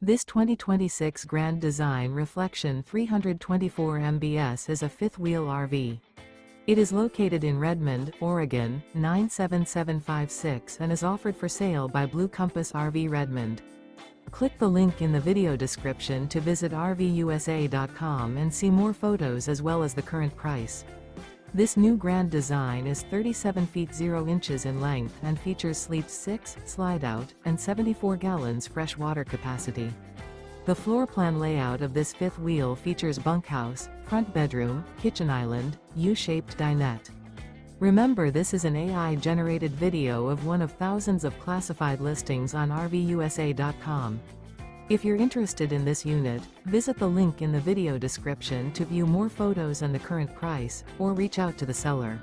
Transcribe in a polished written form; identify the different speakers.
Speaker 1: This 2026 Grand Design Reflection 324 MBS is a fifth-wheel RV. It is located in Redmond, Oregon, 97756 and is offered for sale by Blue Compass RV Redmond. Click the link in the video description to visit RVUSA.com and see more photos as well as the current price. This new Grand Design is 37 feet 0 inches in length and features sleeps 6, slide-out, and 74 gallons fresh water capacity. The floor plan layout of this fifth wheel features bunkhouse, front bedroom, kitchen island, U-shaped dinette. Remember, this is an AI-generated video of one of thousands of classified listings on RVUSA.com. If you're interested in this unit, visit the link in the video description to view more photos and the current price, or reach out to the seller.